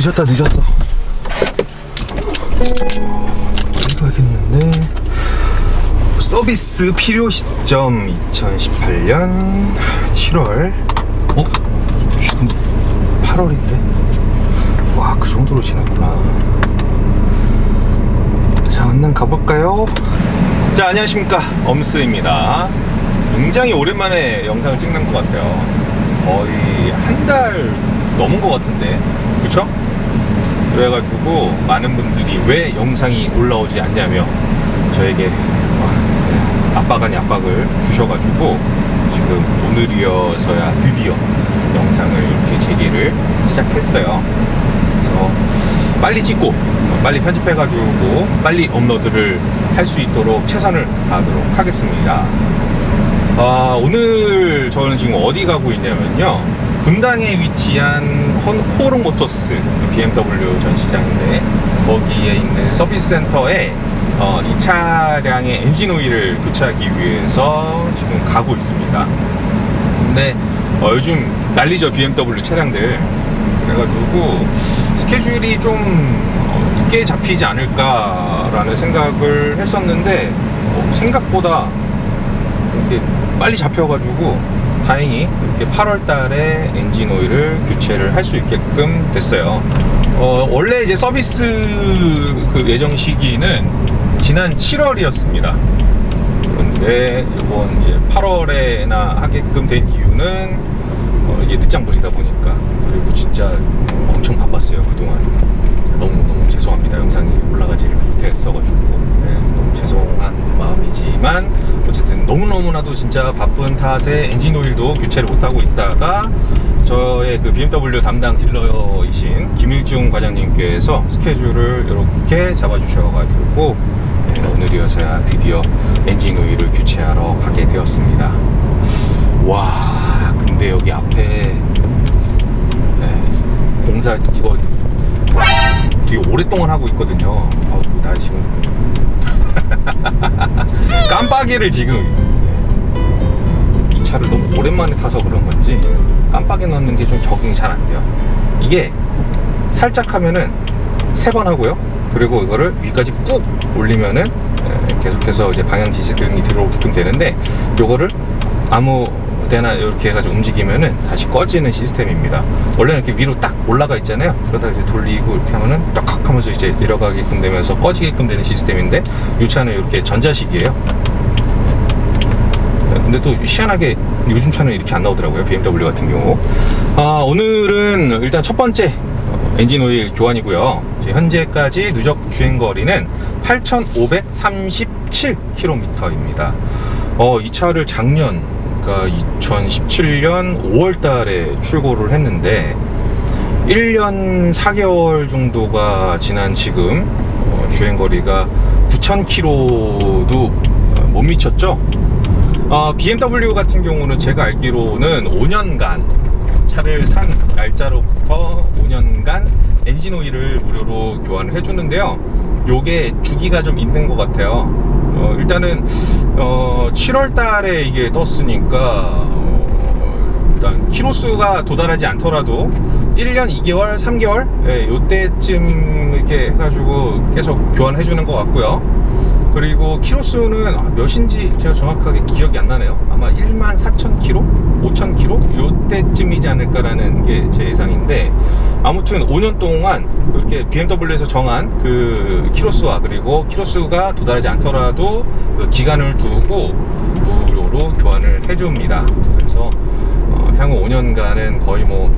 늦었다. 가야겠는데. 서비스 필요 시점 2018년 7월. 지금 8월인데. 와, 그 정도로 지났구나. 자, 얼른 가볼까요? 자, 안녕하십니까, 엄스입니다. 굉장히 오랜만에 영상을 찍는 것 같아요. 거의 한 달 넘은 것 같은데, 그쵸? 그래가지고 많은 분들이 왜 영상이 올라오지 않냐며 저에게 압박 아닌 압박을 주셔가지고 지금 오늘이어서야 드디어 영상을 이렇게 재개를 시작했어요. 그래서 빨리 찍고 빨리 편집해가지고 빨리 업로드를 할 수 있도록 최선을 다하도록 하겠습니다. 오늘 저는 지금 어디 가고 있냐면요, 분당에 위치한 코오롱 모터스 BMW 전시장인데, 거기에 있는 서비스 센터에 이 차량의 엔진 오일을 교체하기 위해서 지금 가고 있습니다. 근데 요즘 난리죠, BMW 차량들. 그래가지고 스케줄이 좀 늦게 잡히지 않을까라는 생각을 했었는데 생각보다 이렇게 빨리 잡혀가지고 다행히 이렇게 8월 달에 엔진 오일을 교체를 할 수 있게끔 됐어요. 원래 이제 서비스 그 예정 시기는 지난 7월이었습니다. 그런데 이번 이제 8월에나 하게끔 된 이유는 이게 늦장불이다 보니까, 그리고 진짜 엄청 바빴어요 그동안. 너무 죄송합니다. 영상이 올라가지를 못했어가지고 너무 죄송한 마음이지만, 어쨌든 너무나도 진짜 바쁜 탓에 엔진 오일도 교체를 못하고 있다가 저의 그 BMW 담당 딜러이신 김일중 과장님께서 스케줄을 이렇게 잡아주셔가지고 오늘이어서야 드디어 엔진 오일을 교체하러 가게 되었습니다. 와, 근데 여기 앞에 공사 이거 되게 오랫동안 하고 있거든요. 나 지금 깜빡이를 지금, 이 차를 너무 오랜만에 타서 그런 건지 깜빡이 넣는 게 좀 적응이 잘 안 돼요. 이게 살짝 하면은 3번 하고요, 그리고 이거를 위까지 꾹 올리면은 계속해서 이제 방향 지시등이 들어오게끔 되는데, 요거를 아무 데나 이렇게 해가지고 움직이면은 다시 꺼지는 시스템입니다. 원래는 이렇게 위로 딱 올라가 있잖아요. 그러다 이제 돌리고 이렇게 하면은 딱딱 하면서 이제 내려가게끔 되면서 꺼지게끔 되는 시스템인데, 이 차는 이렇게 전자식이에요. 근데 또 희한하게 요즘 차는 이렇게 안 나오더라고요, BMW 같은 경우. 오늘은 일단 첫 번째 엔진 오일 교환이고요. 현재까지 누적 주행거리는 8,537km입니다. 이 차를 작년, 그러니까 2017년 5월 달에 출고를 했는데 1년 4개월 정도가 지난 지금 주행거리가 9,000km도 못 미쳤죠. BMW 같은 경우는 제가 알기로는 5년간, 차를 산 날짜로부터 5년간 엔진 오일을 무료로 교환을 해주는데요. 요게 주기가 좀 있는 것 같아요. 일단은 7월 달에 이게 떴으니까 일단 키로수가 도달하지 않더라도 1년 2개월 3개월 요때쯤 이렇게 해가지고 계속 교환해 주는 것 같고요. 그리고 키로수는 몇인지 제가 정확하게 기억이 안 나네요. 아마 14,000km? 5,000km? 요때쯤이지 않을까라는 게 제 예상인데, 아무튼 5년 동안 이렇게 BMW에서 정한 그 키로수와, 그리고 키로수가 도달하지 않더라도 그 기간을 두고 무료로 교환을 해줍니다. 그래서 향후 5년간은 거의 뭐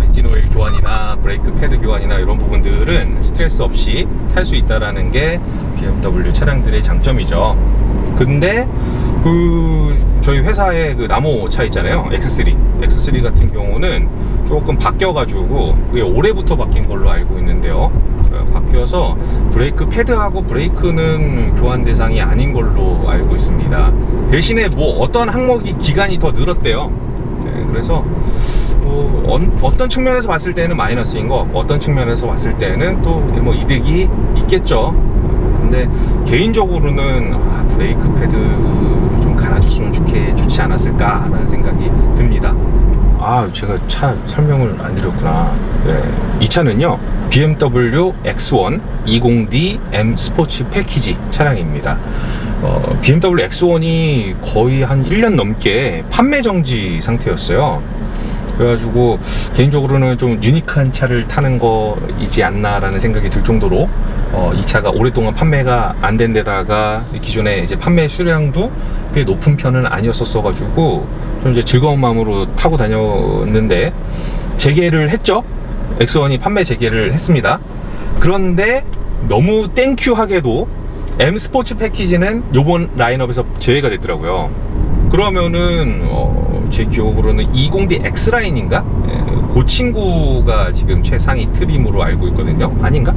엔진 오일 교환이나 브레이크 패드 교환이나 이런 부분들은 스트레스 없이 탈 수 있다라는 게 BMW 차량들의 장점이죠. 근데 저희 회사의 그 나모 차 있잖아요, X3 같은 경우는 조금 바뀌어가지고, 그게 올해부터 바뀐 걸로 알고 있는데요. 바뀌어서 브레이크 패드하고 브레이크는 교환 대상이 아닌 걸로 알고 있습니다. 대신에 뭐 어떤 항목이 기간이 더 늘었대요. 그래서 어떤 측면에서 봤을 때는 마이너스인 것 같고, 어떤 측면에서 봤을 때는 또 뭐 이득이 있겠죠. 근데 개인적으로는 브레이크 패드 좀 갈아줬으면 좋지 않았을까라는 생각이 듭니다. 제가 차 설명을 안 드렸구나. 네. 이 차는요, BMW X1 20D M 스포츠 패키지 차량입니다. BMW X1이 거의 한 1년 넘게 판매 정지 상태였어요. 그래가지고 개인적으로는 좀 유니크한 차를 타는 거이지 않나라는 생각이 들 정도로 이 차가 오랫동안 판매가 안 된 데다가 기존에 이제 판매 수량도 꽤 높은 편은 아니었었어가지고 좀 이제 즐거운 마음으로 타고 다녔는데 재개를 했죠. X1이 판매 재개를 했습니다. 그런데 너무 땡큐하게도 M 스포츠 패키지는 요번 라인업에서 제외가 됐더라고요. 그러면은 제 기억으로는 20D X라인인가? 그 친구가 지금 최상위 트림으로 알고 있거든요. 아닌가?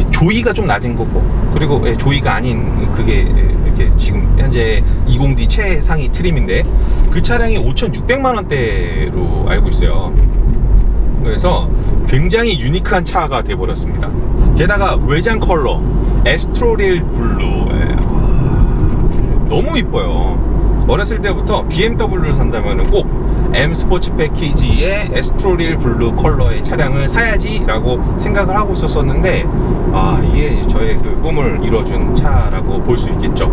조이가 좀 낮은 거고, 그리고 조이가 아닌 그게 이렇게 지금 현재 20D 최상위 트림인데 그 차량이 5,600만 원대로 알고 있어요. 그래서 굉장히 유니크한 차가 돼버렸습니다. 게다가 외장 컬러 에스트로릴 블루, 너무 이뻐요. 어렸을 때부터 BMW를 산다면 꼭 M 스포츠 패키지의 에스트로릴 블루 컬러의 차량을 사야지 라고 생각을 하고 있었는데 이게 저의 그 꿈을 이뤄준 차라고 볼 수 있겠죠.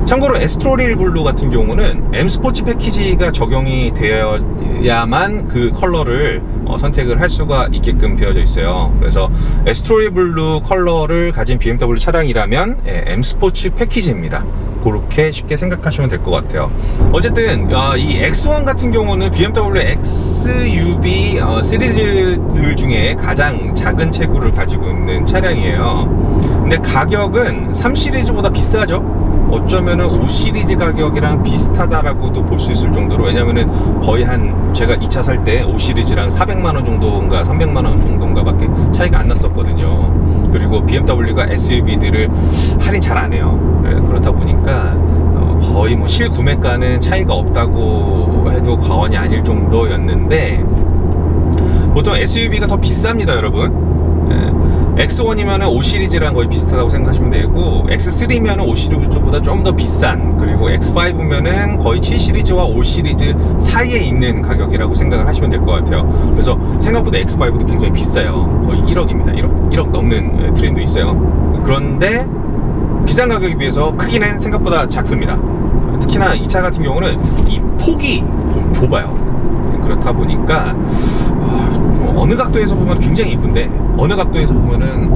참고로 에스트로릴 블루 같은 경우는 M 스포츠 패키지가 적용이 되어야만 그 컬러를 선택을 할 수가 있게끔 되어져 있어요. 그래서 에스트로릴 블루 컬러를 가진 BMW 차량이라면 M 스포츠 패키지입니다. 그렇게 쉽게 생각하시면 될 것 같아요. 어쨌든 이 X1 같은 경우는 BMW XUV 시리즈들 중에 가장 작은 체구를 가지고 있는 차량이에요. 근데 가격은 3 시리즈보다 비싸죠. 어쩌면은 5 시리즈 가격이랑 비슷하다라고도 볼 수 있을 정도로, 왜냐면은 거의 제가 이 차 살 때 5 시리즈랑 400만원 정도인가 300만원 정도인가 밖에 차이가 안 났었거든요. 그리고 BMW가 SUV들을 할인 잘 안 해요. 그렇다 보니까 거의 뭐 실구매가는 차이가 없다고 해도 과언이 아닐 정도였는데, 보통 SUV가 더 비쌉니다, 여러분. X1이면 5 시리즈랑 거의 비슷하다고 생각하시면 되고, X3면 5 시리즈보다 좀 더 비싼, 그리고 X5면 거의 7 시리즈와 5 시리즈 사이에 있는 가격이라고 생각을 하시면 될 것 같아요. 그래서 생각보다 X5도 굉장히 비싸요. 거의 1억입니다. 1억 넘는 트림도 있어요. 그런데 비싼 가격에 비해서 크기는 생각보다 작습니다. 특히나 이 차 같은 경우는 이 폭이 좀 좁아요. 그렇다 보니까 좀 어느 각도에서 보면 굉장히 이쁜데 어느 각도에서 보면은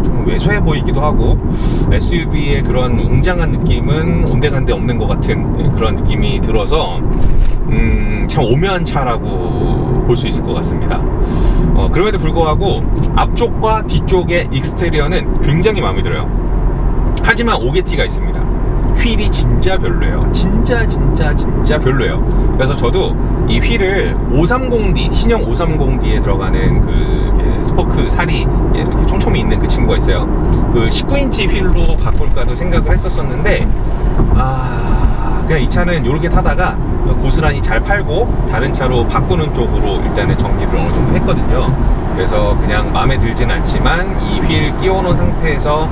좀 왜소해 보이기도 하고, SUV의 그런 웅장한 느낌은 온데간데 없는 것 같은 그런 느낌이 들어서 참 오묘한 차라고 볼 수 있을 것 같습니다. 그럼에도 불구하고 앞쪽과 뒤쪽의 익스테리어는 굉장히 마음에 들어요. 하지만 오게티가 있습니다. 휠이 진짜 별로예요. 진짜 별로예요. 그래서 저도 이 휠을 530D, 신형 530D에 들어가는 그 스포크 살이 이렇게 촘촘히 있는 그 친구가 있어요. 그 19인치 휠로 바꿀까도 생각을 했었는데 그냥 이 차는 이렇게 타다가 고스란히 잘 팔고 다른 차로 바꾸는 쪽으로 일단은 정리를 어느 정도 했거든요. 그래서 그냥 마음에 들진 않지만 이 휠 끼워놓은 상태에서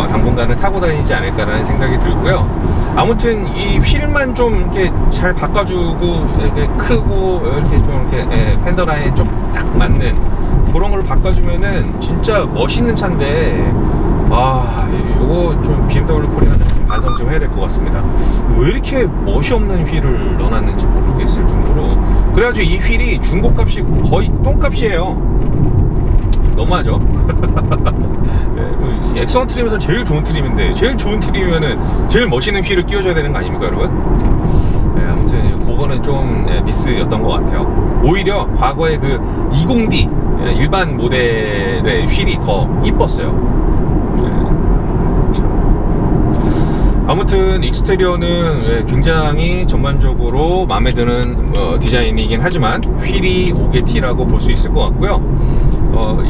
당분간은 타고 다니지 않을까라는 생각이 들고요. 아무튼 이 휠만 좀 이렇게 잘 바꿔주고 이렇게 크고 이렇게 좀 이렇게 펜더 라인에 좀 딱 맞는 그런 걸 바꿔주면은 진짜 멋있는 차인데, 이거 좀 BMW 코리아는 반성 좀 해야 될 것 같습니다. 왜 이렇게 멋이 없는 휠을 넣어놨는지 모르겠을 정도로. 그래가지고 이 휠이 중고값이 거의 똥값이에요. 너무하죠. X1 트림에서 제일 좋은 트림인데, 제일 좋은 트림이면은 제일 멋있는 휠을 끼워줘야 되는 거 아닙니까, 여러분? 아무튼 그거는 좀 미스였던 것 같아요. 오히려 과거에 그 20D 일반 모델의 휠이 더 이뻤어요. 아무튼 익스테리어는 굉장히 전반적으로 마음에 드는 디자인이긴 하지만 휠이 오게티라고 볼 수 있을 것 같고요.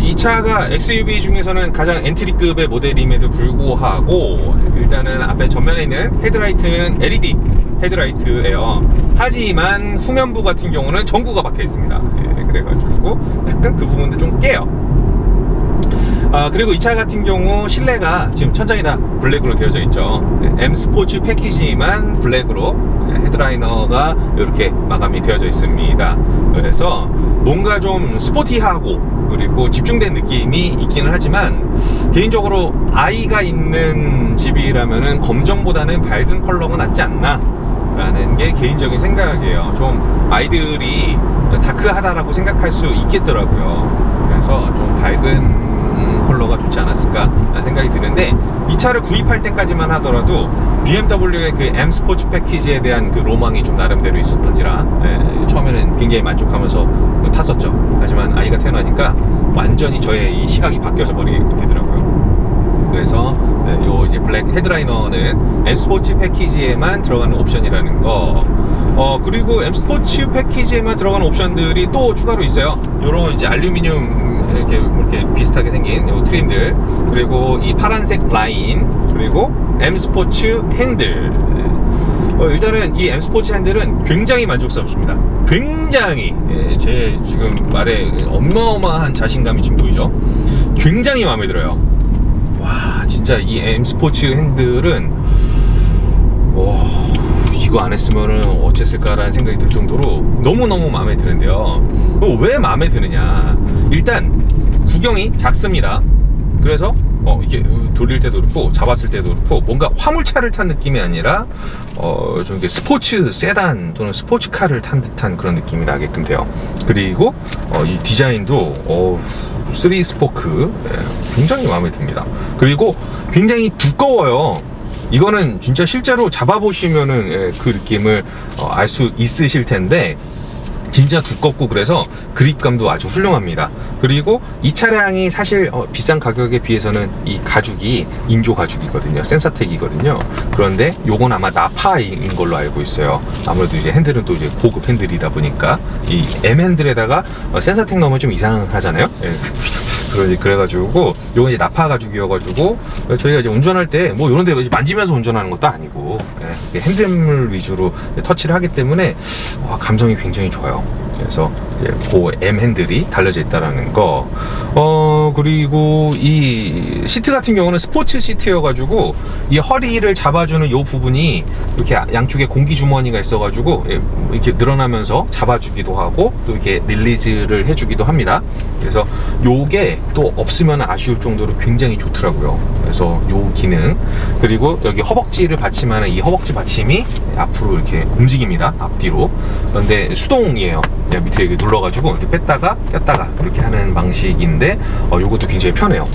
이 차가 XUV 중에서는 가장 엔트리급의 모델임에도 불구하고 일단은 앞에 전면에 있는 헤드라이트는 LED 헤드라이트예요. 하지만 후면부 같은 경우는 전구가 박혀 있습니다. 그래가지고 약간 그 부분도 좀 깨요. 그리고 이 차 같은 경우 실내가 지금 천장이 다 블랙으로 되어져 있죠. M 스포츠 패키지만 블랙으로 헤드라이너가 이렇게 마감이 되어져 있습니다. 그래서 뭔가 좀 스포티하고 그리고 집중된 느낌이 있기는 하지만, 개인적으로 아이가 있는 집이라면은 검정보다는 밝은 컬러가 낫지 않나 라는 게 개인적인 생각이에요. 좀 아이들이 다크하다라고 생각할 수 있겠더라고요. 그래서 좀 밝은 컬러가 좋지 않았을까 라는 생각이 드는데, 이 차를 구입할 때까지만 하더라도 BMW의 그 M 스포츠 패키지에 대한 그 로망이 좀 나름대로 있었던지라 처음에는 굉장히 만족하면서 탔었죠. 하지만 아이가 태어나니까 완전히 저의 이 시각이 바뀌어서 버리게 되더라고요. 그래서 요 이제 블랙 헤드라이너는 M 스포츠 패키지에만 들어가는 옵션이라는 거. 그리고 M 스포츠 패키지에만 들어가는 옵션들이 또 추가로 있어요. 요런 이제 알루미늄 이렇게 비슷하게 생긴 요 트림들, 그리고 이 파란색 라인, 그리고 M 스포츠 핸들. 일단은 이 M 스포츠 핸들은 굉장히 만족스럽습니다. 굉장히, 제 지금 말에 어마어마한 자신감이 지금 보이죠? 굉장히 마음에 들어요. 와, 진짜 이 M 스포츠 핸들은 이거 안 했으면은 어쨌을까라는 생각이 들 정도로 너무너무 마음에 드는데요. 왜 마음에 드느냐? 일단 구경이 작습니다. 그래서 이게 돌릴 때도 그렇고 잡았을 때도 그렇고 뭔가 화물차를 탄 느낌이 아니라 좀 이렇게 스포츠 세단 또는 스포츠카를 탄 듯한 그런 느낌이 나게끔 돼요. 그리고 이 디자인도 3 스포크 굉장히 마음에 듭니다. 그리고 굉장히 두꺼워요. 이거는 진짜 실제로 잡아보시면은 그 느낌을 알 수 있으실 텐데, 진짜 두껍고 그래서 그립감도 아주 훌륭합니다. 그리고 이 차량이 사실 비싼 가격에 비해서는 이 가죽이 인조 가죽이거든요. 센사텍이거든요. 그런데 요건 아마 나파인 걸로 알고 있어요. 아무래도 이제 핸들은 또 이제 고급 핸들이다 보니까 이 M 핸들에다가 센사텍 넣으면 좀 이상하잖아요. 그래가지고 요건 이제 나파 가죽이어가지고 저희가 이제 운전할 때 뭐 이런 데 만지면서 운전하는 것도 아니고 핸들물 위주로 터치를 하기 때문에 감성이 굉장히 좋아요. 그래서 이제 그 M 핸들이 달려져 있다라는 거. 그리고 이 시트 같은 경우는 스포츠 시트여가지고 이 허리를 잡아주는 요 부분이 이렇게 양쪽에 공기 주머니가 있어가지고 이렇게 늘어나면서 잡아주기도 하고 또 이렇게 릴리즈를 해주기도 합니다. 그래서 요게 또 없으면 아쉬울 정도로 굉장히 좋더라고요. 그래서 요 기능, 그리고 여기 허벅지를 받침하는 이 허벅지 받침이 앞으로 이렇게 움직입니다. 앞뒤로. 그런데 수동이에요. 밑에 이렇게 눌러가지고 이렇게 뺐다가 꼈다가 이렇게 하는 방식인데 요것도 굉장히 편해요.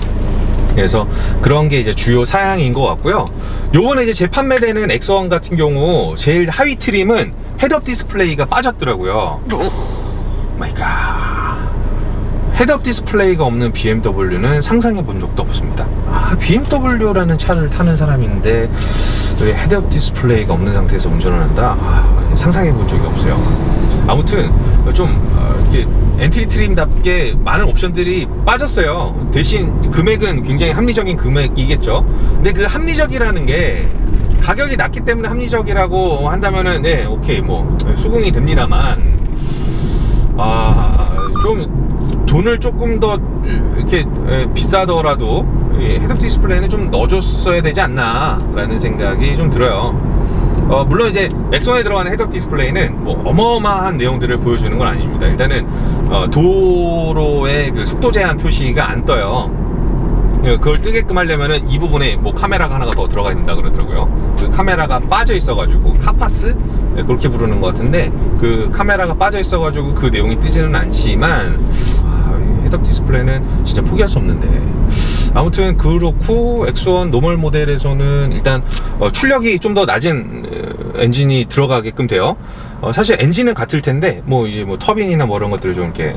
그래서 그런 게 이제 주요 사양인 것 같고요. 요번에 이제 재판매되는 X1 같은 경우 제일 하위 트림은 헤드업 디스플레이가 빠졌더라고요. 마이 갓. 헤드업 디스플레이가 없는 BMW는 상상해 본 적도 없습니다. BMW라는 차를 타는 사람인데 왜 헤드업 디스플레이가 없는 상태에서 운전을 한다? 상상해 본 적이 없어요. 아무튼 좀 이렇게 엔트리 트림답게 많은 옵션들이 빠졌어요. 대신 금액은 굉장히 합리적인 금액이겠죠. 근데 그 합리적이라는 게 가격이 낮기 때문에 합리적이라고 한다면은 오케이, 뭐 수긍이 됩니다만, 좀 돈을 조금 더 이렇게 비싸더라도 헤드업 디스플레이는 좀 넣어줬어야 되지 않나 라는 생각이 좀 들어요. 물론 이제 X1에 들어가는 헤드업 디스플레이는 뭐 어마어마한 내용들을 보여주는 건 아닙니다. 일단은 도로의 그 속도 제한 표시가 안 떠요. 그걸 뜨게끔 하려면은 이 부분에 뭐 카메라가 하나가 더 들어가야 된다 그러더라고요. 그 카메라가 빠져 있어가지고 카파스? 그렇게 부르는 것 같은데, 그 카메라가 빠져 있어가지고 그 내용이 뜨지는 않지만 헤드업 디스플레이는 진짜 포기할 수 없는데, 아무튼 그렇고 X1 노멀 모델에서는 일단 출력이 좀 더 낮은 엔진이 들어가게끔 돼요. 사실 엔진은 같을 텐데 뭐 이제 뭐 터빈이나 뭐 이런 것들을 좀 이렇게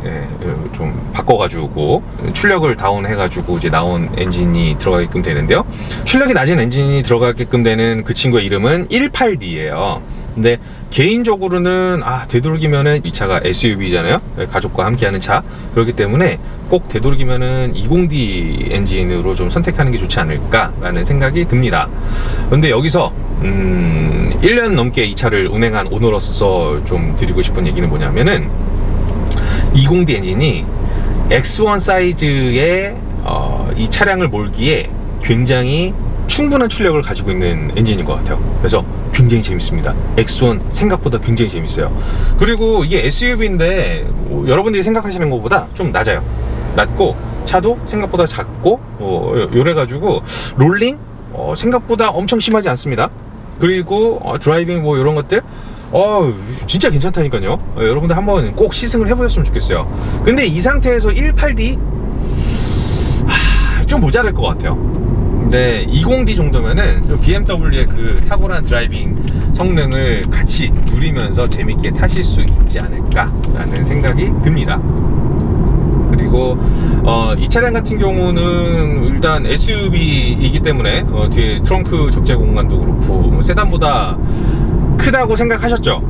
좀 바꿔가지고 출력을 다운해가지고 이제 나온 엔진이 들어가게끔 되는데요. 출력이 낮은 엔진이 들어가게끔 되는 그 친구의 이름은 18D예요. 근데 개인적으로는 되도록이면은 이 차가 SUV잖아요. 가족과 함께하는 차. 그렇기 때문에 꼭 되도록이면은 20D 엔진으로 좀 선택하는 게 좋지 않을까라는 생각이 듭니다. 근데 여기서 1년 넘게 이 차를 운행한 오너로서 좀 드리고 싶은 얘기는 뭐냐면은 20D 엔진이 X1 사이즈의 이 차량을 몰기에 굉장히 충분한 출력을 가지고 있는 엔진인 것 같아요. 그래서 굉장히 재밌습니다. X1 생각보다 굉장히 재밌어요. 그리고 이게 SUV인데 여러분들이 생각하시는 것보다 좀 낮아요. 낮고 차도 생각보다 작고 요래가지고 롤링 생각보다 엄청 심하지 않습니다. 그리고 드라이빙 뭐 이런 것들 진짜 괜찮다니까요. 여러분들 한번 꼭 시승을 해보셨으면 좋겠어요. 근데 이 상태에서 1.8D 좀 모자랄 것 같아요. 근데 20D 정도면은 좀 BMW의 그 탁월한 드라이빙 성능을 같이 누리면서 재밌게 타실 수 있지 않을까라는 생각이 듭니다. 그리고 이 차량 같은 경우는 일단 SUV이기 때문에 뒤에 트렁크 적재 공간도 그렇고 세단보다 크다고 생각하셨죠?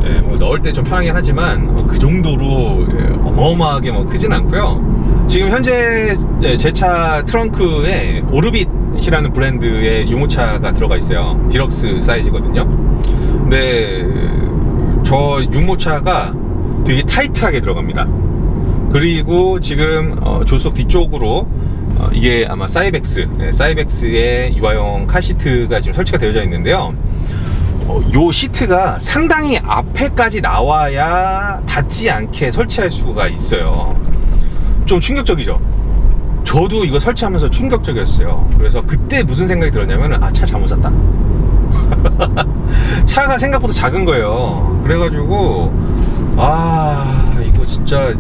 네, 뭐 넣을 때 좀 편하긴 하지만 그 정도로 어마어마하게 뭐 크진 않고요. 지금 현재 제 차 트렁크에 오르빗이라는 브랜드의 유모차가 들어가 있어요. 디럭스 사이즈거든요. 근데 저 유모차가 되게 타이트하게 들어갑니다. 그리고 지금 조수석 뒤쪽으로 이게 아마 사이벡스의 유아용 카시트가 지금 설치가 되어져 있는데요. 요 시트가 상당히 앞에까지 나와야 닿지 않게 설치할 수가 있어요. 좀 충격적이죠? 저도 이거 설치하면서 충격적이었어요. 그래서 그때 무슨 생각이 들었냐면 차 잘못 샀다. 차가 생각보다 작은 거예요. 그래가지고 이거 진짜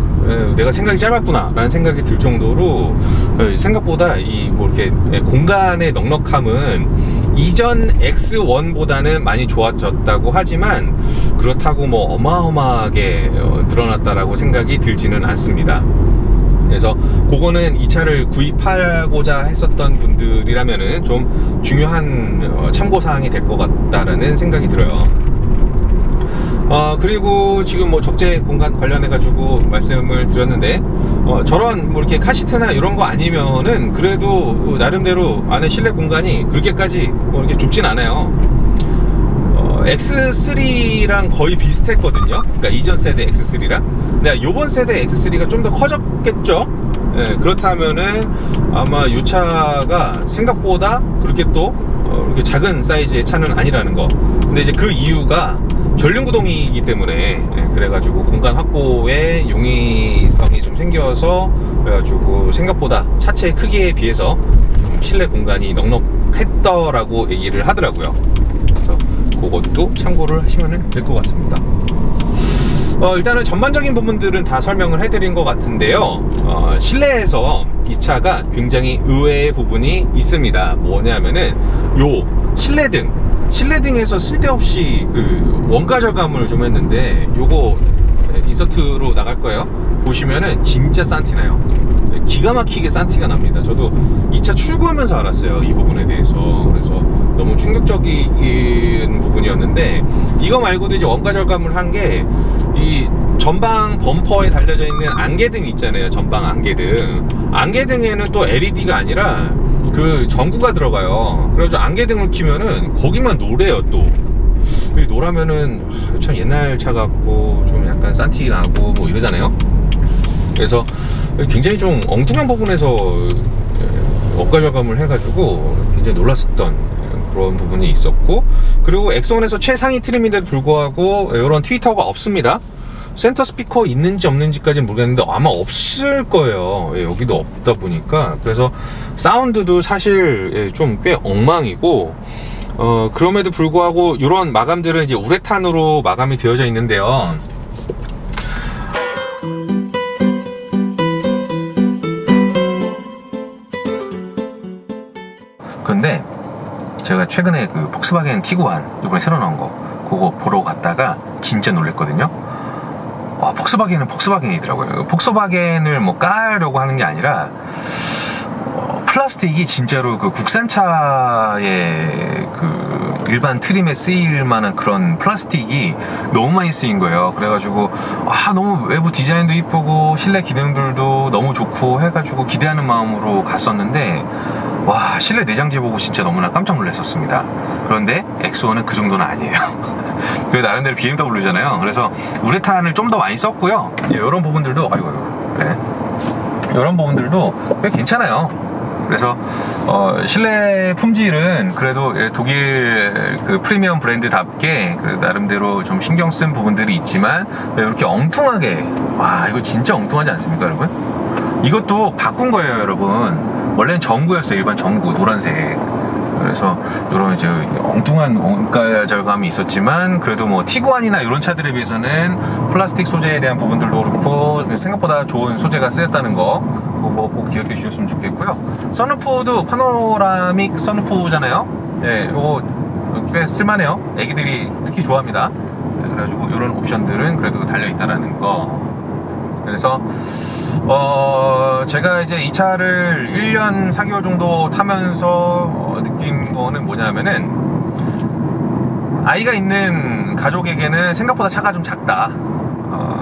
내가 생각이 짧았구나 라는 생각이 들 정도로 생각보다 뭐 이렇게 공간의 넉넉함은 이전 X1보다는 많이 좋아졌다고 하지만 그렇다고 뭐 어마어마하게 늘어났다라고 생각이 들지는 않습니다. 그래서 그거는 이 차를 구입하고자 했었던 분들이라면은 좀 중요한 참고사항이 될 것 같다라는 생각이 들어요. 그리고 지금 뭐 적재 공간 관련해가지고 말씀을 드렸는데, 저런 뭐 이렇게 카시트나 이런 거 아니면은 그래도 나름대로 안에 실내 공간이 그렇게까지 뭐 이렇게 좁진 않아요. X3랑 거의 비슷했거든요. 그러니까 이전 세대 X3랑. 근데 요번 세대 X3가 좀 더 커졌겠죠. 네, 그렇다면은 아마 이 차가 생각보다 그렇게 또 이렇게 작은 사이즈의 차는 아니라는 거. 근데 이제 그 이유가 전륜구동이기 때문에, 그래가지고 공간 확보에 용이성이 좀 생겨서, 그래가지고 생각보다 차체의 크기에 비해서 좀 실내 공간이 넉넉했더라고 얘기를 하더라고요. 그래서 그것도 참고를 하시면 될 것 같습니다. 일단은 전반적인 부분들은 다 설명을 해드린 것 같은데요. 실내에서 이 차가 굉장히 의외의 부분이 있습니다. 뭐냐면은 요 실내등에서 쓸데없이 그 원가 절감을 좀 했는데, 요거 인서트로 나갈 거예요. 보시면은 진짜 산티나요. 기가 막히게 산티가 납니다. 저도 이 차 출고하면서 알았어요, 이 부분에 대해서. 그래서 너무 충격적인 부분이었는데, 이거 말고도 이제 원가 절감을 한 게 이 전방 범퍼에 달려져 있는 안개등 있잖아요. 전방 안개등에는 또 LED가 아니라 그 전구가 들어가요. 그래서 안개등을 켜면은 거기만 노래요. 또 노라면은 참 옛날 차 같고 좀 약간 산티 나고 뭐 이러잖아요. 그래서 굉장히 좀 엉뚱한 부분에서 원가 절감을 해가지고 굉장히 놀랐었던 그런 부분이 있었고, 그리고 X1에서 최상위 트림인데도 불구하고 이런 트위터가 없습니다. 센터 스피커 있는지 없는지까지는 모르겠는데 아마 없을 거예요. 여기도 없다 보니까. 그래서 사운드도 사실 좀 꽤 엉망이고, 그럼에도 불구하고 이런 마감들은 이제 우레탄으로 마감이 되어져 있는데요. 그런데 제가 최근에 그 폭스바겐 티구안 이번에 새로 나온 거 그거 보러 갔다가 진짜 놀랬거든요. 폭스바겐은 폭스바겐이더라고요. 폭스바겐을 뭐 까려고 하는 게 아니라 플라스틱이 진짜로 그 국산차의 그 일반 트림에 쓰일 만한 그런 플라스틱이 너무 많이 쓰인 거예요. 그래가지고 너무 외부 디자인도 이쁘고 실내 기능들도 너무 좋고 해가지고 기대하는 마음으로 갔었는데, 실내 내장재 보고 진짜 너무나 깜짝 놀랐었습니다. 그런데 X1은 그 정도는 아니에요. 그 나름대로 BMW잖아요. 그래서 우레탄을 좀 더 많이 썼고요. 이런 부분들도 이런 부분들도 꽤 괜찮아요. 그래서 실내 품질은 그래도 독일 그 프리미엄 브랜드답게 그 나름대로 좀 신경 쓴 부분들이 있지만 이렇게 엉뚱하게, 와 이거 진짜 엉뚱하지 않습니까 여러분? 이것도 바꾼 거예요 여러분. 원래는 전구였어요. 일반 전구 노란색. 그래서 이런 이제 엉뚱한 원가 절감이 있었지만 그래도 뭐 티구안이나 이런 차들에 비해서는 플라스틱 소재에 대한 부분들도 그렇고 생각보다 좋은 소재가 쓰였다는 거 그거 꼭 기억해 주셨으면 좋겠고요. 선루프도 파노라믹 선루프잖아요. 네, 이거 꽤 쓸만해요. 애기들이 특히 좋아합니다. 네, 그래가지고 이런 옵션들은 그래도 달려있다라는 거. 그래서 제가 이제 이 차를 1년 4개월 정도 타면서 느낀 거는 뭐냐면은 아이가 있는 가족에게는 생각보다 차가 좀 작다.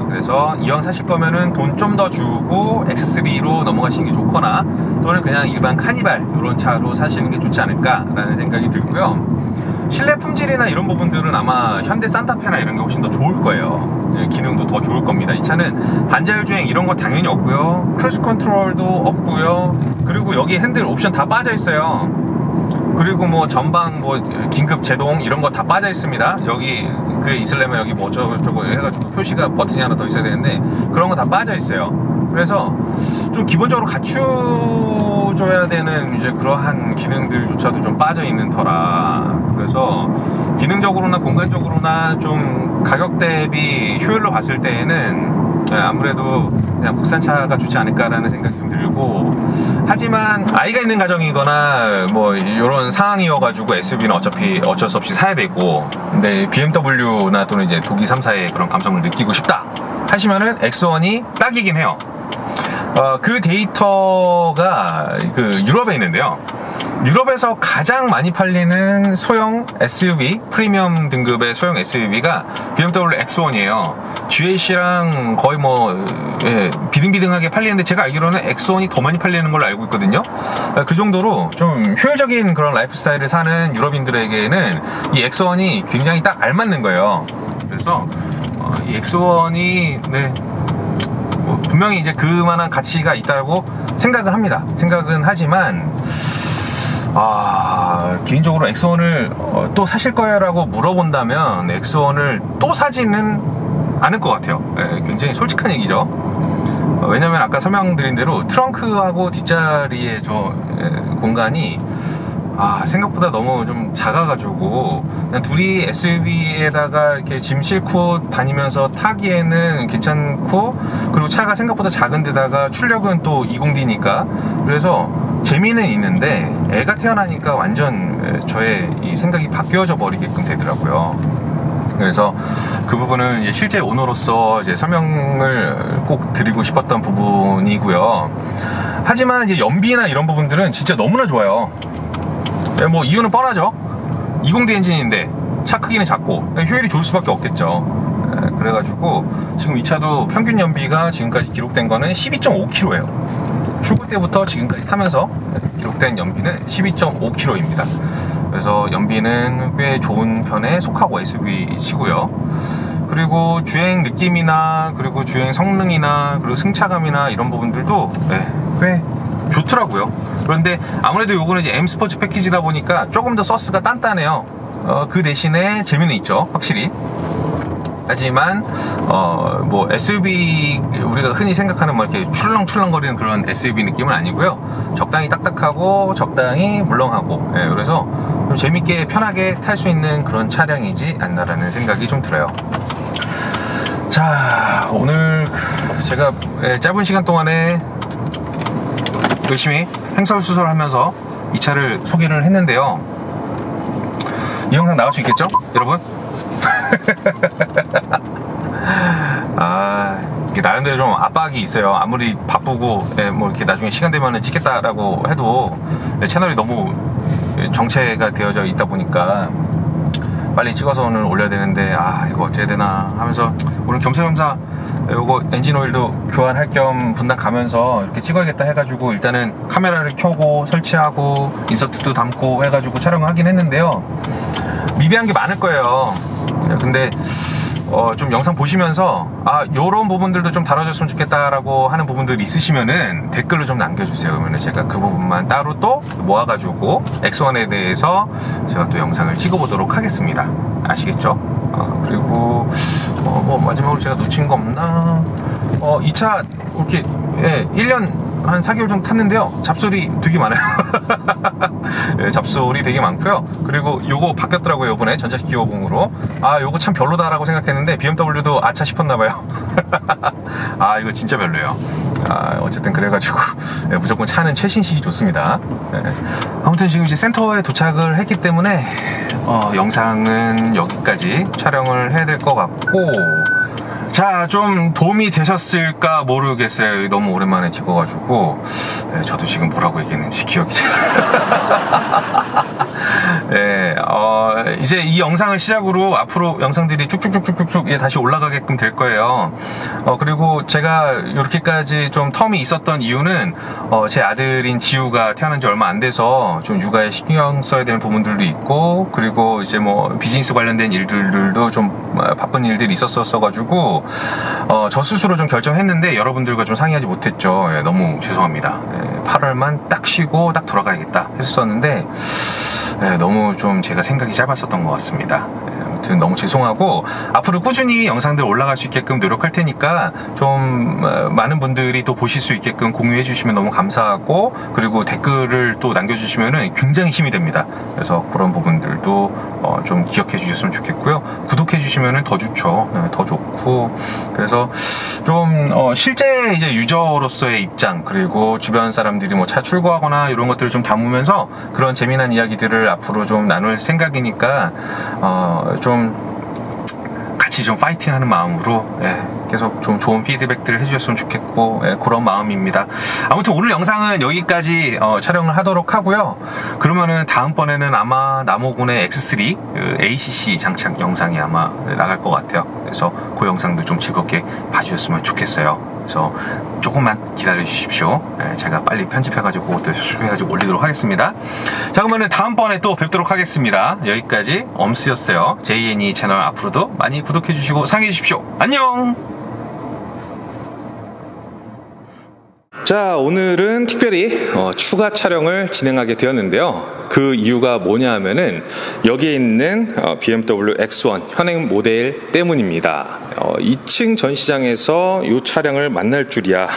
그래서 이왕 사실 거면은 돈 좀 더 주고 X3로 넘어가시는 게 좋거나 또는 그냥 일반 카니발 이런 차로 사시는 게 좋지 않을까라는 생각이 들고요. 실내 품질이나 이런 부분들은 아마 현대 산타페나 이런 게 훨씬 더 좋을 거예요. 기능도 더 좋을 겁니다. 이 차는 반자율주행 이런 거 당연히 없고요. 크루즈 컨트롤도 없고요. 그리고 여기 핸들 옵션 다 빠져 있어요. 그리고 뭐 전방 뭐 긴급 제동 이런 거 다 빠져 있습니다. 여기 그 있으려면 여기 뭐 저거 해가지고 표시가 버튼이 하나 더 있어야 되는데 그런 거 다 빠져 있어요. 그래서 좀 기본적으로 갖춰줘야 되는 이제 그러한 기능들조차도 좀 빠져 있는 터라. 그래서 기능적으로나 공간적으로나 좀 가격 대비 효율로 봤을 때에는 아무래도 그냥 국산차가 좋지 않을까라는 생각이 좀 들고, 하지만 아이가 있는 가정이거나 뭐 이런 상황이어가지고 SUV는 어차피 어쩔 수 없이 사야 되고, 근데 BMW나 또는 이제 독일 3사의 그런 감성을 느끼고 싶다 하시면은 X1이 딱이긴 해요. 그 데이터가 그 유럽에 있는데요. 유럽에서 가장 많이 팔리는 소형 SUV, 프리미엄 등급의 소형 SUV가 BMW X1이에요. GLC랑 거의 뭐 비등비등하게 팔리는데 제가 알기로는 X1이 더 많이 팔리는 걸로 알고 있거든요. 그 정도로 좀 효율적인 그런 라이프 스타일을 사는 유럽인들에게는 이 X1이 굉장히 딱 알맞는 거예요. 그래서 이 X1이 뭐 분명히 이제 그만한 가치가 있다고 생각을 합니다. 생각은 하지만 개인적으로 X1을 또 사실 거예요 라고 물어본다면 X1을 또 사지는 않을 것 같아요. 굉장히 솔직한 얘기죠. 왜냐면 아까 설명드린 대로 트렁크하고 뒷자리의 공간이 생각보다 너무 좀 작아가지고 그냥 둘이 SUV에다가 이렇게 짐 싣고 다니면서 타기에는 괜찮고, 그리고 차가 생각보다 작은 데다가 출력은 또 20D니까 그래서 재미는 있는데 애가 태어나니까 완전 저의 이 생각이 바뀌어져 버리게끔 되더라고요. 그래서 그 부분은 실제 오너로서 이제 설명을 꼭 드리고 싶었던 부분이고요. 하지만 이제 연비나 이런 부분들은 진짜 너무나 좋아요. 뭐 이유는 뻔하죠. 20D 엔진인데 차 크기는 작고 효율이 좋을 수밖에 없겠죠. 그래가지고 지금 이 차도 평균 연비가 지금까지 기록된 거는 12.5km예요. 출고 때부터 지금까지 타면서 기록된 연비는 12.5km입니다. 그래서 연비는 꽤 좋은 편에 속하고 SUV치고요. 그리고 주행 느낌이나 그리고 주행 성능이나 그리고 승차감이나 이런 부분들도 꽤 좋더라고요. 그런데 아무래도 요거는 이제 M 스포츠 패키지다 보니까 조금 더 서스가 단단해요. 그 대신에 재미는 있죠, 확실히. 하지만 뭐 SUV 우리가 흔히 생각하는 뭐 이렇게 출렁출렁거리는 그런 SUV 느낌은 아니고요. 적당히 딱딱하고 적당히 물렁하고, 그래서 좀 재밌게 편하게 탈 수 있는 그런 차량이지 않나라는 생각이 좀 들어요. 자, 오늘 제가 짧은 시간 동안에 열심히 행설수설하면서 이 차를 소개를 했는데요. 이 영상 나갈 수 있겠죠, 여러분? 이게 나름대로 좀 압박이 있어요. 아무리 바쁘고 뭐 이렇게 나중에 시간 되면은 찍겠다라고 해도 채널이 너무 정체가 되어져 있다 보니까 빨리 찍어서 오늘 올려야 되는데 이거 어째야 되나 하면서 오늘 겸사겸사 요거 엔진오일도 교환할 겸 분당 가면서 이렇게 찍어야겠다 해가지고 일단은 카메라를 켜고 설치하고 인서트도 담고 해가지고 촬영을 하긴 했는데요. 미비한 게 많을 거예요. 근데 좀 영상 보시면서 요런 부분들도 좀 다뤄줬으면 좋겠다라고 하는 부분들이 있으시면은 댓글로 좀 남겨주세요. 그러면 제가 그 부분만 따로 또 모아가지고 X1에 대해서 제가 또 영상을 찍어보도록 하겠습니다. 아시겠죠? 그리고 뭐 마지막으로 제가 놓친 거 없나? 이 차 이렇게 1년 한 4개월 정도 탔는데요, 잡소리 되게 많아요. 네, 잡소리 되게 많고요. 그리고 요거 바뀌었더라고요, 이번에 전자식 기어봉으로. 요거 참 별로다라고 생각했는데 BMW도 아차 싶었나봐요. 이거 진짜 별로예요. 어쨌든 그래가지고 무조건 차는 최신식이 좋습니다. 아무튼 지금 이제 센터에 도착을 했기 때문에 영상은 여기까지 촬영을 해야 될 것 같고, 자, 좀 도움이 되셨을까 모르겠어요. 너무 오랜만에 찍어가지고. 저도 지금 뭐라고 얘기했는지 기억이 잘. 네, 이제 이 영상을 시작으로 앞으로 영상들이 쭉쭉쭉쭉쭉 다시 올라가게끔 될 거예요. 그리고 제가 이렇게까지 좀 텀이 있었던 이유는 제 아들인 지우가 태어난 지 얼마 안 돼서 좀 육아에 신경 써야 되는 부분들도 있고, 그리고 이제 뭐 비즈니스 관련된 일들도 좀 바쁜 일들이 있었어가지고 저 스스로 좀 결정했는데 여러분들과 좀 상의하지 못했죠. 너무 죄송합니다. 8월만 딱 쉬고 딱 돌아가야겠다 했었는데 너무 좀 제가 생각이 짧았었던 것 같습니다. 아무튼 너무 죄송하고, 앞으로 꾸준히 영상들 올라갈 수 있게끔 노력할 테니까 좀 많은 분들이 또 보실 수 있게끔 공유해 주시면 너무 감사하고, 그리고 댓글을 또 남겨주시면 굉장히 힘이 됩니다. 그래서 그런 부분들도 좀 기억해 주셨으면 좋겠고요. 구독해 주시면 더 좋죠. 더 좋고, 그래서 좀 실제 이제 유저로서의 입장, 그리고 주변 사람들이 뭐 차 출고하거나 이런 것들을 좀 담으면서 그런 재미난 이야기들을 앞으로 좀 나눌 생각이니까 좀 같이 좀 파이팅하는 마음으로 계속 좀 좋은 피드백들을 해주셨으면 좋겠고, 그런 마음입니다. 아무튼 오늘 영상은 여기까지 촬영을 하도록 하고요. 그러면은 다음번에는 아마 남호군의 X3 ACC 장착 영상이 아마 나갈 것 같아요. 그래서 그 영상도 좀 즐겁게 봐주셨으면 좋겠어요. 그래서 조금만 기다려 주십시오. 제가 빨리 편집해가지고 그것도 해가지고 올리도록 하겠습니다. 자, 그러면은 다음번에 또 뵙도록 하겠습니다. 여기까지 엄스였어요. JNE 채널 앞으로도 많이 구독해 주시고 상해 주십시오. 안녕. 자, 오늘은 특별히 추가 촬영을 진행하게 되었는데요. 그 이유가 뭐냐 하면은 여기에 있는 BMW X1 현행 모델 때문입니다. 2층 전시장에서 이 차량을 만날 줄이야.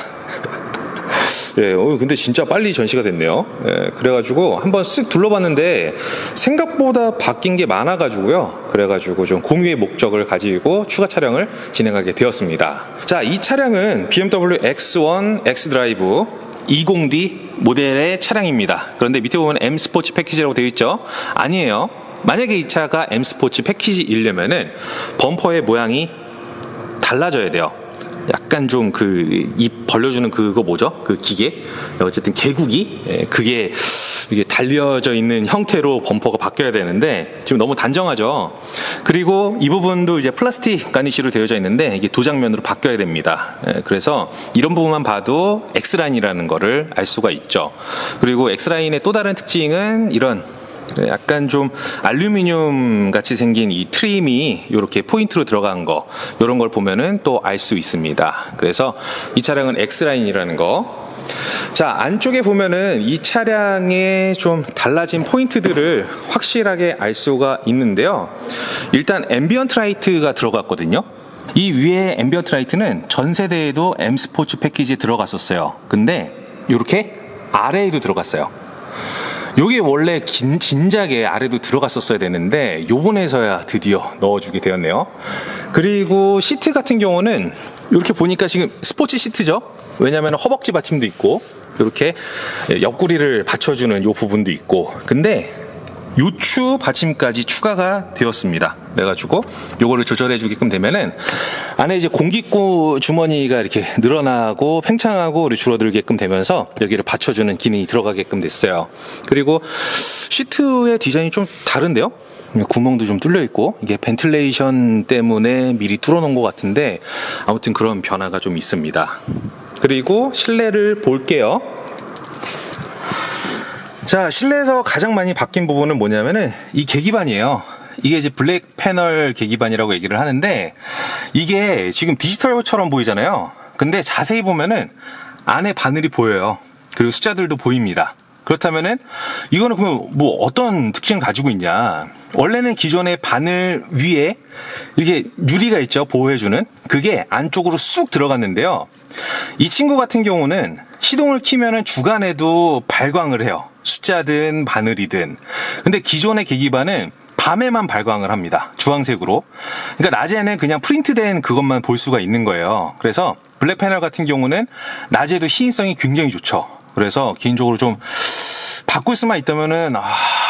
근데 진짜 빨리 전시가 됐네요. 그래가지고 한번 쓱 둘러봤는데 생각보다 바뀐 게 많아가지고요. 그래가지고 좀 공유의 목적을 가지고 추가 촬영을 진행하게 되었습니다. 자, 이 차량은 BMW X1 X드라이브 20D 모델의 차량입니다. 그런데 밑에 보면 M 스포츠 패키지라고 되어 있죠? 아니에요. 만약에 이 차가 M 스포츠 패키지이려면은 범퍼의 모양이 달라져야 돼요. 약간 좀 입 벌려주는 그거 뭐죠? 그 기계? 어쨌든 개구기? 그게 이게 달려져 있는 형태로 범퍼가 바뀌어야 되는데 지금 너무 단정하죠. 그리고 이 부분도 이제 플라스틱 가니쉬로 되어져 있는데 이게 도장면으로 바뀌어야 됩니다. 그래서 이런 부분만 봐도 X라인이라는 거를 알 수가 있죠. 그리고 X라인의 또 다른 특징은 이런 약간 좀 알루미늄 같이 생긴 이 트림이 이렇게 포인트로 들어간 거, 이런 걸 보면은 또 알 수 있습니다. 그래서 이 차량은 X라인이라는 거. 자, 안쪽에 보면은 이 차량의 좀 달라진 포인트들을 확실하게 알 수가 있는데요. 일단 앰비언트 라이트가 들어갔거든요. 이 위에 앰비언트 라이트는 전 세대에도 M 스포츠 패키지에 들어갔었어요. 근데 이렇게 아래에도 들어갔어요. 요게 원래 진작에 아래도 들어갔었어야 되는데 요번에서야 드디어 넣어주게 되었네요. 그리고 시트 같은 경우는 이렇게 보니까 지금 스포츠 시트죠. 왜냐하면 허벅지 받침도 있고 이렇게 옆구리를 받쳐주는 요 부분도 있고, 근데 요추 받침까지 추가가 되었습니다. 그래가지고 요거를 조절해 주게끔 되면은 안에 이제 공기구 주머니가 이렇게 늘어나고 팽창하고 줄어들게끔 되면서 여기를 받쳐주는 기능이 들어가게끔 됐어요. 그리고 시트의 디자인이 좀 다른데요. 구멍도 좀 뚫려 있고 이게 벤틸레이션 때문에 미리 뚫어 놓은 것 같은데 아무튼 그런 변화가 좀 있습니다. 그리고 실내를 볼게요. 자, 실내에서 가장 많이 바뀐 부분은 뭐냐면은 이 계기판이에요. 이게 이제 블랙 패널 계기반이라고 얘기를 하는데, 이게 지금 디지털처럼 보이잖아요. 근데 자세히 보면은 안에 바늘이 보여요. 그리고 숫자들도 보입니다. 그렇다면은 이거는 그러면 뭐 어떤 특징을 가지고 있냐? 원래는 기존의 바늘 위에 이렇게 유리가 있죠, 보호해주는. 그게 안쪽으로 쑥 들어갔는데요. 이 친구 같은 경우는 시동을 키면은 주간에도 발광을 해요. 숫자든 바늘이든. 근데 기존의 계기반은 밤에만 발광을 합니다. 주황색으로. 그러니까 낮에는 그냥 프린트된 그것만 볼 수가 있는 거예요. 그래서 블랙 패널 같은 경우는 낮에도 시인성이 굉장히 좋죠. 그래서 개인적으로 좀 바꿀 수만 있다면은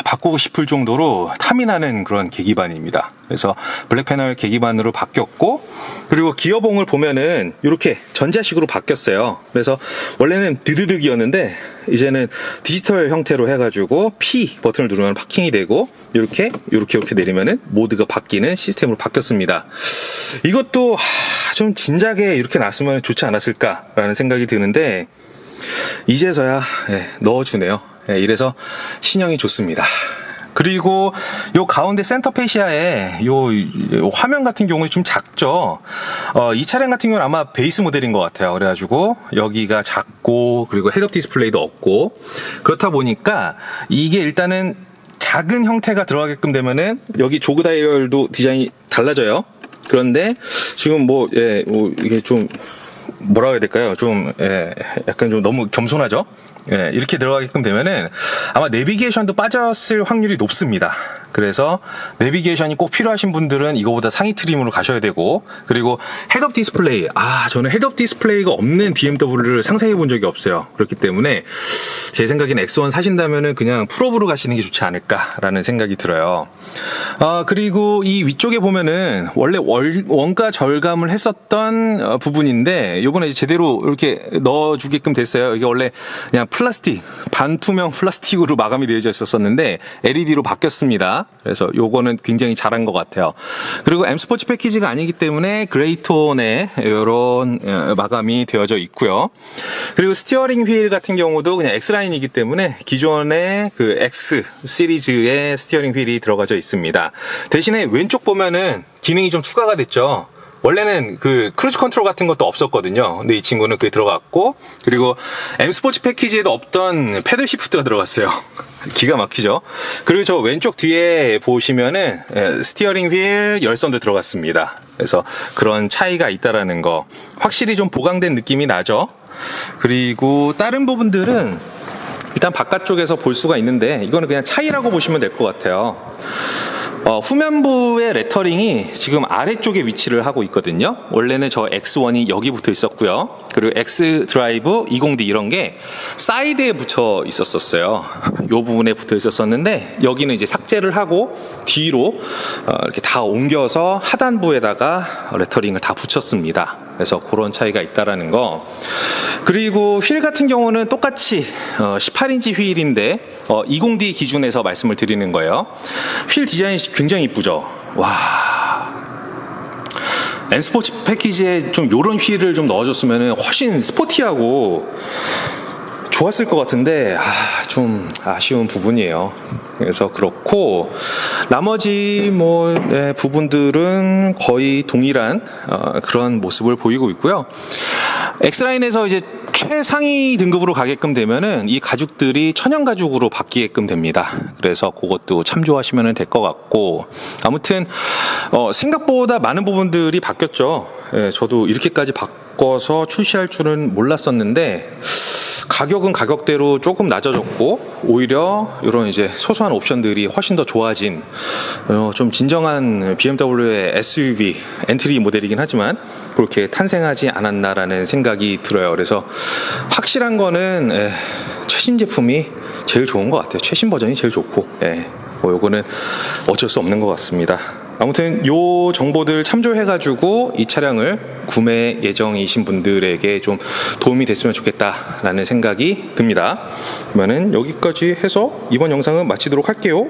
바꾸고 싶을 정도로 탐이 나는 그런 계기반입니다. 그래서 블랙 패널 계기반으로 바뀌었고, 그리고 기어봉을 보면은 이렇게 전자식으로 바뀌었어요. 그래서 원래는 드드득이었는데 이제는 디지털 형태로 해가지고 P 버튼을 누르면 파킹이 되고, 이렇게 내리면은 모드가 바뀌는 시스템으로 바뀌었습니다. 이것도 좀 진작에 이렇게 놨으면 좋지 않았을까라는 생각이 드는데, 이제서야 넣어주네요. 이래서 신형이 좋습니다. 그리고 요 가운데 센터 페시아에 요 화면 같은 경우는 좀 작죠. 이 차량 같은 경우는 아마 베이스 모델인 것 같아요. 그래가지고 여기가 작고, 그리고 헤드업 디스플레이도 없고, 그렇다 보니까 이게 일단은 작은 형태가 들어가게끔 되면은 여기 조그 다이얼도 디자인이 달라져요. 그런데 지금 이게 좀 뭐라고 해야 될까요? 약간 좀 너무 겸손하죠? 이렇게 들어가게끔 되면은 아마 내비게이션도 빠졌을 확률이 높습니다. 그래서 내비게이션이 꼭 필요하신 분들은 이거보다 상위 트림으로 가셔야 되고, 그리고 헤드업 디스플레이. 저는 헤드업 디스플레이가 없는 BMW를 상상해 본 적이 없어요. 그렇기 때문에 제 생각엔 X1 사신다면은 그냥 풀업으로 가시는 게 좋지 않을까라는 생각이 들어요. 그리고 이 위쪽에 보면은 원래 원가 절감을 했었던 부분인데, 요번에 이제 제대로 이렇게 넣어주게끔 됐어요. 이게 원래 그냥 플라스틱, 반투명 플라스틱으로 마감이 되어져 있었었는데 LED로 바뀌었습니다. 그래서 요거는 굉장히 잘한 것 같아요. 그리고 M 스포츠 패키지가 아니기 때문에 그레이톤에 이런 마감이 되어져 있고요. 그리고 스티어링 휠 같은 경우도 그냥 X라인이기 때문에 기존의 그 X 시리즈의 스티어링 휠이 들어가져 있습니다. 대신에 왼쪽 보면은 기능이 좀 추가가 됐죠. 원래는 그 크루즈 컨트롤 같은 것도 없었거든요. 근데 이 친구는 그게 들어갔고, 그리고 M 스포츠 패키지에도 없던 패들 시프트가 들어갔어요. 기가 막히죠. 그리고 저 왼쪽 뒤에 보시면은 스티어링 휠 열선도 들어갔습니다. 그래서 그런 차이가 있다라는 거, 확실히 좀 보강된 느낌이 나죠. 그리고 다른 부분들은 일단 바깥쪽에서 볼 수가 있는데, 이거는 그냥 차이라고 보시면 될 것 같아요. 후면부의 레터링이 지금 아래쪽에 위치를 하고 있거든요. 원래는 저 X1이 여기 붙어 있었고요. 그리고 X 드라이브 20D 이런 게 사이드에 붙여 있었어요. 요 부분에 붙어 있었었는데, 여기는 이제 삭제를 하고 뒤로 이렇게 다 옮겨서 하단부에다가 레터링을 다 붙였습니다. 그래서 그런 차이가 있다라는 거. 그리고 휠 같은 경우는 똑같이 18인치 휠인데 20D 기준에서 말씀을 드리는 거예요. 휠 디자인이 굉장히 이쁘죠. 와, M 스포츠 패키지에 좀 요런 휠을 좀 넣어줬으면 훨씬 스포티하고 좋았을 것 같은데 좀 아쉬운 부분이에요. 그래서 그렇고, 나머지 부분들은 거의 동일한 그런 모습을 보이고 있고요. X라인에서 이제 최상위 등급으로 가게끔 되면은 이 가죽들이 천연 가죽으로 바뀌게끔 됩니다. 그래서 그것도 참조하시면 될 것 같고, 아무튼 생각보다 많은 부분들이 바뀌었죠. 저도 이렇게까지 바꿔서 출시할 줄은 몰랐었는데, 가격은 가격대로 조금 낮아졌고, 오히려 이런 이제 소소한 옵션들이 훨씬 더 좋아진 좀 진정한 BMW의 SUV 엔트리 모델이긴 하지만 그렇게 탄생하지 않았나라는 생각이 들어요. 그래서 확실한 거는 최신 제품이 제일 좋은 것 같아요. 최신 버전이 제일 좋고, 요거는 어쩔 수 없는 것 같습니다. 아무튼 요 정보들 참조해가지고 이 차량을 구매 예정이신 분들에게 좀 도움이 됐으면 좋겠다라는 생각이 듭니다. 그러면은 여기까지 해서 이번 영상은 마치도록 할게요.